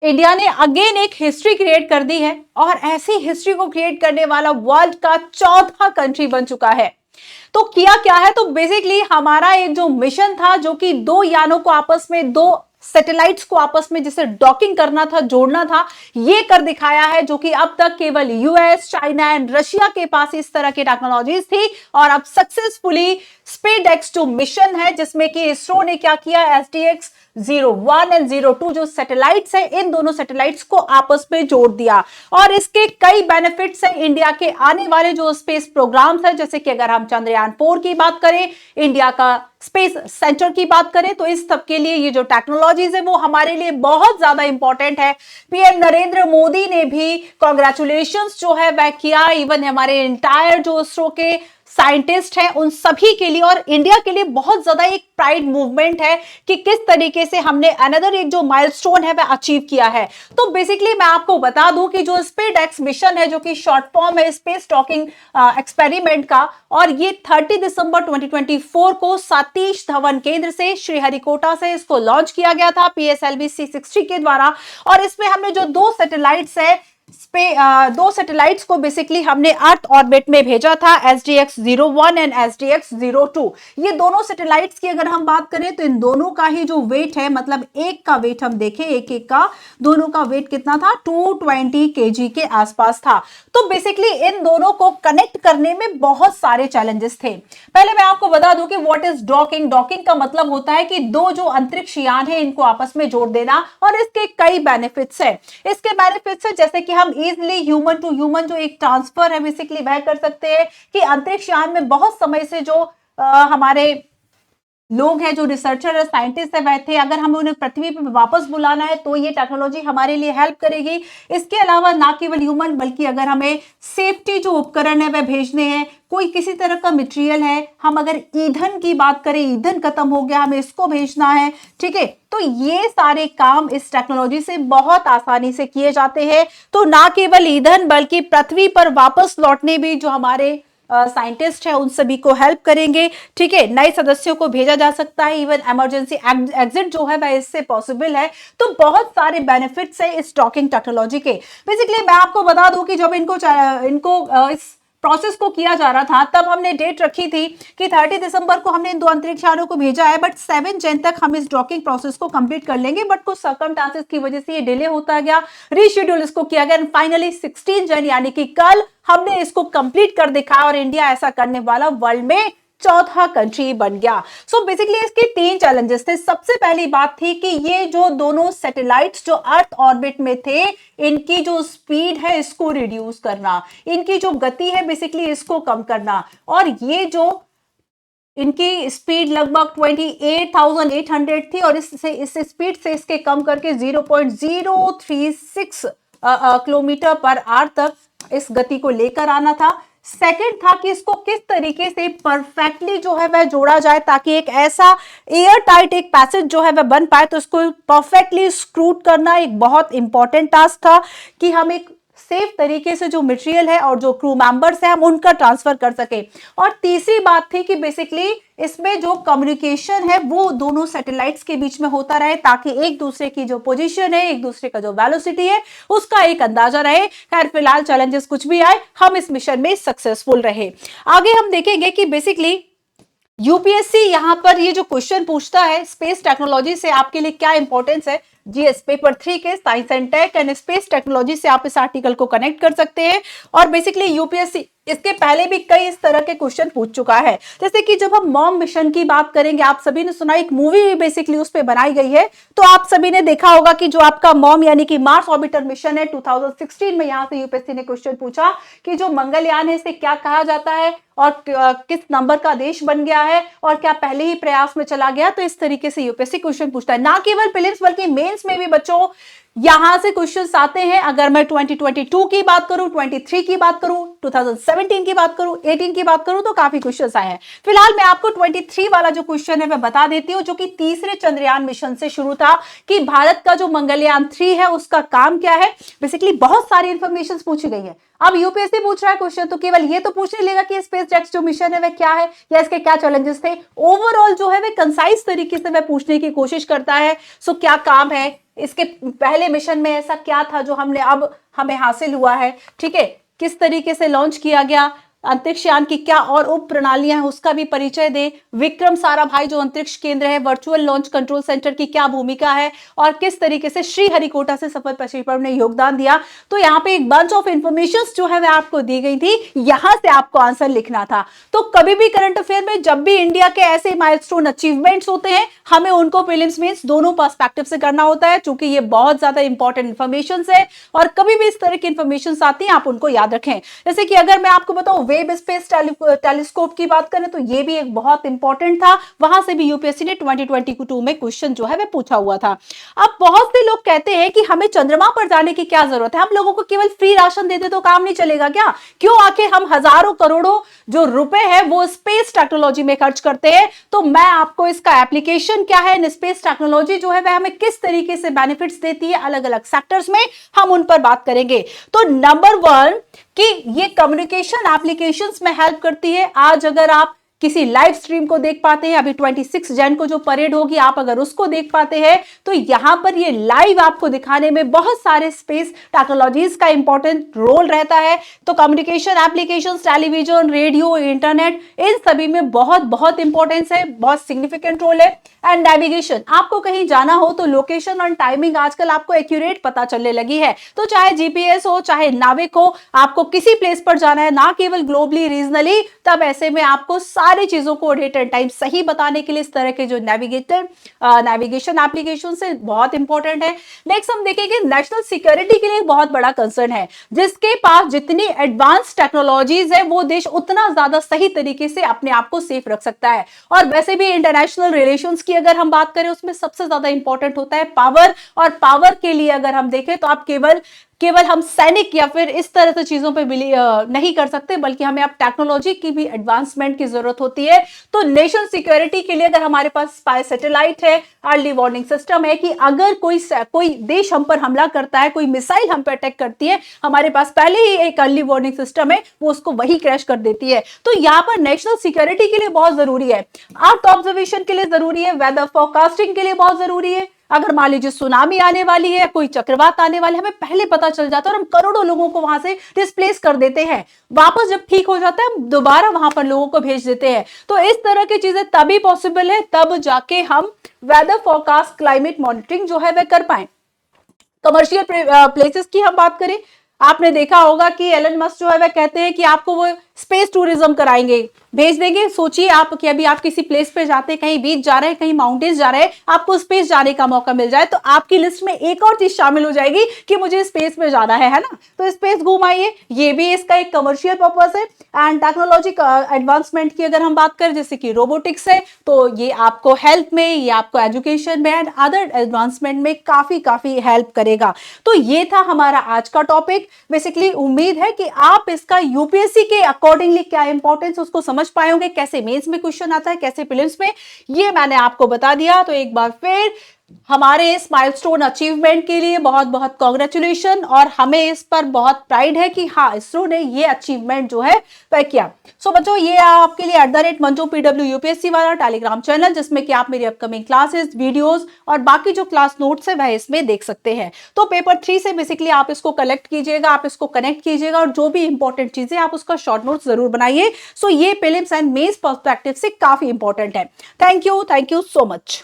India ने again एक history create कर दी है और ऐसी हिस्ट्री को क्रिएट करने वाला वर्ल्ड का चौथा कंट्री बन चुका है। तो किया क्या है, तो बेसिकली हमारा एक जो मिशन था जो कि दो यानों को आपस में, दो सैटेलाइट्स को आपस में जिसे डॉकिंग करना था, जोड़ना था, ये कर दिखाया है, जो कि अब तक केवल यूएस, चाइना एंड रशिया के पास इस तरह की टेक्नोलॉजीज थी। और अब सक्सेसफुली स्पेसएक्स जो मिशन है, जिसमें कि इसरो ने क्या किया, एसडीएक्स 01 एंड 02 जो सैटेलाइट्स है, इन दोनों सैटेलाइट्स को आपस में जोड़ दिया। और इसके कई बेनिफिट्स हैं इंडिया के आने वाले जो स्पेस प्रोग्राम्स है, जैसे कि अगर हम चंद्रयान 4 की बात करें, इंडिया का स्पेस सेंटर की बात करें, तो इस सब के लिए ये जो टेक्नोलॉजीज है वो हमारे लिए बहुत ज्यादा इंपॉर्टेंट है। पीएम नरेंद्र मोदी ने भी कांग्रेचुलेशंस जो है वह किया, इवन हमारे इंटायर जो इसरो के साइंटिस्ट हैं उन सभी के लिए, और इंडिया के लिए बहुत ज्यादा एक प्राइड मूवमेंट है कि किस तरीके से हमने अनदर एक जो माइलस्टोन है वह अचीव किया है। तो बेसिकली मैं आपको बता दूं कि जो स्पेसएक्स मिशन है, जो कि शॉर्ट फॉर्म है स्पेस टॉकिंग एक्सपेरिमेंट का, और ये 30 दिसंबर 2024 को सतीश धवन केंद्र से श्रीहरिकोटा से इसको लॉन्च किया गया था पीएसएलवी C60 के द्वारा। और इसमें हमने जो दो सैटेलाइट्स है, दो सैटेलाइट्स को बेसिकली हमने अर्थ ऑर्बिट में भेजा था, SDX-01 एंड SDX-02। ये दोनों सैटेलाइट्स की अगर हम बात करें तो इन दोनों का ही जो वेट है, मतलब एक का वेट हम देखें, एक एक का, दोनों का वेट कितना था, 220 kg के आसपास था। तो बेसिकली इन दोनों को कनेक्ट करने में बहुत सारे चैलेंजेस थे। पहले मैं आपको बता दूं कि व्हाट इज डॉकिंग। डॉकिंग का मतलब होता है कि दो जो अंतरिक्ष यान है इनको आपस में जोड़ देना, और इसके कई बेनिफिट्स है। इसके बेनिफिट्स है जैसे कि हम इजिली ह्यूमन टू ह्यूमन जो एक ट्रांसफर है बेसिकली वह कर सकते हैं, कि अंतरिक्ष यान में बहुत समय से जो हमारे लोग हैं, जो रिसर्चर है, साइंटिस्ट है, वह थे, अगर हमें उन्हें पृथ्वी पर वापस बुलाना है तो ये टेक्नोलॉजी हमारे लिए हेल्प करेगी। इसके अलावा ना केवल ह्यूमन, बल्कि अगर हमें सेफ्टी जो उपकरण है वह भेजने हैं, कोई किसी तरह का मटेरियल है, हम अगर ईंधन की बात करें, ईंधन खत्म हो गया, हमें इसको भेजना है, ठीक है, तो ये सारे काम इस टेक्नोलॉजी से बहुत आसानी से किए जाते हैं। तो ना केवल ईंधन, बल्कि पृथ्वी पर वापस लौटने भी जो हमारे साइंटिस्ट है उन सभी को हेल्प करेंगे, ठीक है। नए सदस्यों को भेजा जा सकता है, इवन इमरजेंसी एग्जिट जो है वह इससे पॉसिबल है। तो बहुत सारे बेनिफिट्स है इस डॉकिंग टेक्नोलॉजी के। बेसिकली मैं आपको बता दूं कि जब इनको इस प्रोसेस को किया जा रहा था, तब हमने डेट रखी थी कि 30 दिसंबर को हमने इन दो अंतरिक्ष यानों को भेजा है, बट 7 जन तक हम इस डॉकिंग प्रोसेस को कंप्लीट कर लेंगे। बट कुछ सर्कमस्टेंसेस की वजह से ये डिले होता गया, रीशेड्यूल इसको किया गया, एंड फाइनली 16 जन यानी कि कल हमने इसको कंप्लीट कर दिखाया, और इंडिया ऐसा करने वाला वर्ल्ड में चौथा कंट्री बन गया। सो बेसिकली इसके 3 चैलेंजेस थे। सबसे पहली बात थी कि ये जो दोनों सैटेलाइट्स जो अर्थ ऑर्बिट में थे, इनकी जो स्पीड है इसको रिड्यूस करना, इनकी जो गति है बेसिकली इसको कम करना। और ये जो इनकी स्पीड लगभग 28,800 थी, और इस स्पीड से इसके कम करके 0.036 किलोमीटर पर आवर तक इस गति को लेकर आना था। सेकंड था कि इसको किस तरीके से परफेक्टली जो है वह जोड़ा जाए, ताकि एक ऐसा एयर टाइट एक पैसेज जो है वह बन पाए। तो इसको परफेक्टली स्क्रूड करना एक बहुत इंपॉर्टेंट टास्क था, कि हम एक सेफ तरीके से जो मटेरियल है और जो क्रू मेंबर्स हैं हम उनका ट्रांसफर कर सके। और तीसरी बात थी कि बेसिकली इसमें जो कम्युनिकेशन है वो दोनों सैटेलाइट्स के बीच में होता रहे, ताकि एक दूसरे की जो पोजीशन है, एक दूसरे का जो वेलोसिटी है, उसका एक अंदाजा रहे। खैर फिलहाल चैलेंजेस कुछ भी आए, हम इस मिशन में सक्सेसफुल रहे। आगे हम देखेंगे कि बेसिकली यूपीएससी यहां पर ये जो क्वेश्चन पूछता है स्पेस टेक्नोलॉजी से आपके लिए क्या इंपॉर्टेंस है, जीएस पेपर 3 के science and tech and space technology से आप इस आर्टिकल को कनेक्ट कर सकते हैं। और बेसिकली यूपीएससी इसके पहले भी कई इस तरह के क्वेश्चन पूछ चुका है। जैसे कि जब हम मॉम मिशन की बात करेंगे, आप सभी ने सुना, एक मूवी बेसिकली उस पे बनाई गई है, तो आप सभी ने देखा होगा कि जो आपका मॉम यानी कि मार्स ऑर्बिटर मिशन है 2016 में, यहां से यूपीएससी ने क्वेश्चन पूछा कि जो मंगलयान है इसे क्या कहा जाता है, और किस नंबर का देश बन गया है, और क्या पहले ही प्रयास में चला गया। तो इस तरीके से यूपीएससी क्वेश्चन पूछता है, ना केवल प्रीलिम्स बल्कि मेंस में भी बच्चों यहां से क्वेश्चंस आते हैं। अगर मैं 2022 की बात करूं, 23 की बात करूं, 2017 की बात करूं, 18 की बात करूं, तो काफी क्वेश्चंस आए हैं। फिलहाल मैं आपको 23 वाला जो क्वेश्चन है मैं बता देती हूं, जो कि तीसरे चंद्रयान मिशन से शुरू था, कि भारत का जो मंगलयान 3 है उसका काम क्या है। बेसिकली बहुत सारी इंफॉर्मेशन पूछी गई है। अब यूपीएससी पूछ रहा है क्वेश्चन, तो केवल ये तो पूछ नहीं लेगा कि स्पेसएक्स जो मिशन है वह क्या है या इसके क्या चैलेंजेस थे। ओवरऑल जो है वह कंसाइज तरीके से वह पूछने की कोशिश करता है। सो क्या काम है, इसके पहले मिशन में ऐसा क्या था जो हमें हासिल हुआ है, ठीक है, किस तरीके से लॉन्च किया गया, अंतरिक्ष यान की क्या और उप प्रणालियां हैं उसका भी परिचय दे, विक्रम साराभाई जो अंतरिक्ष केंद्र है, वर्चुअल लॉन्च कंट्रोल सेंटर की क्या भूमिका है और किस तरीके से श्रीहरिकोटा से सफल प्रक्षेपण ने योगदान दिया। तो यहाँ पे एक बंच ऑफ इंफॉर्मेशन जो है वह आपको दी गई थी, यहां से आपको आंसर लिखना था। तो कभी भी करंट अफेयर में जब भी इंडिया के ऐसे माइलस्टोन अचीवमेंट्स होते हैं, हमें उनको प्रीलिम्स मेंस दोनों पर्सपेक्टिव से करना होता है, क्योंकि ये बहुत ज्यादा इंपॉर्टेंट इंफॉर्मेशन है और कभी भी इस तरह की इंफॉर्मेशन आती है आप उनको याद रखें। जैसे कि अगर मैं आपको बताऊं वेब स्पेस टेलीस्कोप की बात करें तो ये भी एक बहुत इंपॉर्टेंट था, वहां से भी यूपीएससी ने 2022 में क्वेश्चन जो है वह पूछा हुआ था। अब बहुत से लोग कहते हैं कि हमें चंद्रमा पर जाने की क्या जरूरत है, हम लोगों को केवल फ्री राशन दे दे तो काम नहीं चलेगा क्या, क्यों आखिर हम हजारों करोड़ों जो रुपए है वो स्पेस टेक्नोलॉजी में खर्च करते हैं। तो मैं आपको इसका एप्लीकेशन क्या है, स्पेस टेक्नोलॉजी जो है वह हमें किस तरीके से बेनिफिट्स देती है अलग अलग सेक्टर्स में, हम उन पर बात करेंगे। तो नंबर 1 कि ये कम्युनिकेशन एप्लीकेशंस में हेल्प करती है। आज अगर आप किसी लाइव स्ट्रीम को देख पाते हैं, अभी 26 जन को जो परेड होगी आप अगर उसको देख पाते हैं तो यहां पर ये लाइव आपको दिखाने में बहुत सारे स्पेस टेक्नोलॉजीज का इंपॉर्टेंट रोल रहता है। तो communication applications, television, radio, internet, इन सभी में बहुत बहुत इंपॉर्टेंस है, बहुत सिग्निफिकेंट रोल है। एंड नेविगेशन, आपको कहीं जाना हो तो लोकेशन और टाइमिंग आजकल आपको एक्यूरेट पता चलने लगी है। तो चाहे जीपीएस हो चाहे नाविक हो, आपको किसी प्लेस पर जाना है, ना केवल ग्लोबली रीजनली, तब ऐसे में आपको सारी चीजों को डेट एंड टाइम सही बताने के लिए इस तरह के जो नेविगेशन एप्लीकेशन से बहुत इंपॉर्टेंट है। नेक्स्ट हम देखेंगे नेशनल सिक्योरिटी के लिए बहुत बड़ा कंसर्न है, जिसके पास जितनी एडवांस टेक्नोलॉजीज है वो देश उतना ज्यादा सही तरीके से अपने आप को सेफ रख सकता है। और वैसे भी इंटरनेशनल रिलेशंस की अगर हम बात करें उसमें सबसे ज्यादा इंपॉर्टेंट होता है पावर, और पावर के लिए अगर हम देखें तो आप केवल हम सैनिक या फिर इस तरह से चीजों पे नहीं कर सकते, बल्कि हमें अब टेक्नोलॉजी की भी एडवांसमेंट की जरूरत होती है। तो नेशनल सिक्योरिटी के लिए अगर हमारे पास स्पाई सैटेलाइट है, अर्ली वार्निंग सिस्टम है कि अगर कोई देश हम पर हमला करता है, कोई मिसाइल हम पर अटैक करती है, हमारे पास पहले ही एक अर्ली वार्निंग सिस्टम है, वो उसको वही क्रैश कर देती है। तो यहाँ पर नेशनल सिक्योरिटी के लिए बहुत जरूरी है, अर्थ ऑब्जर्वेशन के लिए जरूरी है, वेदर फोरकास्टिंग के लिए बहुत जरूरी है। अगर मान लीजिए सुनामी आने वाली है, कोई चक्रवात आने वाले, हमें पहले पता चल जाता है और हम करोड़ों लोगों को वहां से डिस्प्लेस कर देते हैं। वापस जब ठीक हो जाता है हम दोबारा वहां पर लोगों को भेज देते हैं। तो इस तरह की चीजें तभी पॉसिबल है, तब जाके हम वेदर फोरकास्ट, क्लाइमेट मॉनिटरिंग जो है वह कर पाए। कमर्शियल प्लेसेस की हम बात करें, आपने देखा होगा कि एलन मस्क जो है वह कहते हैं कि आपको वो स्पेस टूरिज्म कराएंगे, भेज देंगे। सोचिए आप कि अभी आप किसी प्लेस पे जाते हैं, कहीं बीच जा रहे हैं, कहीं माउंटेन्स जा रहे हैं, आपको स्पेस जाने का मौका मिल जाए तो आपकी लिस्ट में एक और चीज शामिल हो जाएगी कि मुझे स्पेस में जाना है ना, तो स्पेस घूम आइए। ये भी इसका एक कमर्शियल पर्पस है। एंड टेक्नोलॉजी एडवांसमेंट की अगर हम बात करें, जैसे कि रोबोटिक्स है, तो ये आपको हेल्थ में, ये आपको एजुकेशन में एंड अदर एडवांसमेंट में काफी हेल्प करेगा। तो ये था हमारा आज का टॉपिक। बेसिकली उम्मीद है कि आप इसका यूपीएससी के अकॉर्डिंगली क्या इंपॉर्टेंस उसको समझ पाए होंगे, कैसे मेंस में क्वेश्चन आता है, कैसे प्रीलिम्स में, ये मैंने आपको बता दिया। तो एक बार फिर हमारे इस माइलस्टोन अचीवमेंट के लिए बहुत बहुत कांग्रेचुलेशन, और हमें इस पर बहुत प्राइड है कि हाँ, इसरो ने ये अचीवमेंट जो है वह किया। सो बच्चों, ये आपके लिए @मंजू PW UPSC वाला टेलीग्राम चैनल, जिसमें कि आप मेरी अपकमिंग क्लासेस, वीडियोस और बाकी जो क्लास नोट्स है वह इसमें देख सकते हैं। तो पेपर 3 से बेसिकली आप इसको कलेक्ट कीजिएगा, आप इसको कनेक्ट कीजिएगा, और जो भी इंपॉर्टेंट चीजें आप उसका शॉर्ट नोट जरूर बनाइए। सो ये प्रीलिम्स एंड मेंस पर्सपेक्टिव से काफी इंपॉर्टेंट है। Thank you so much.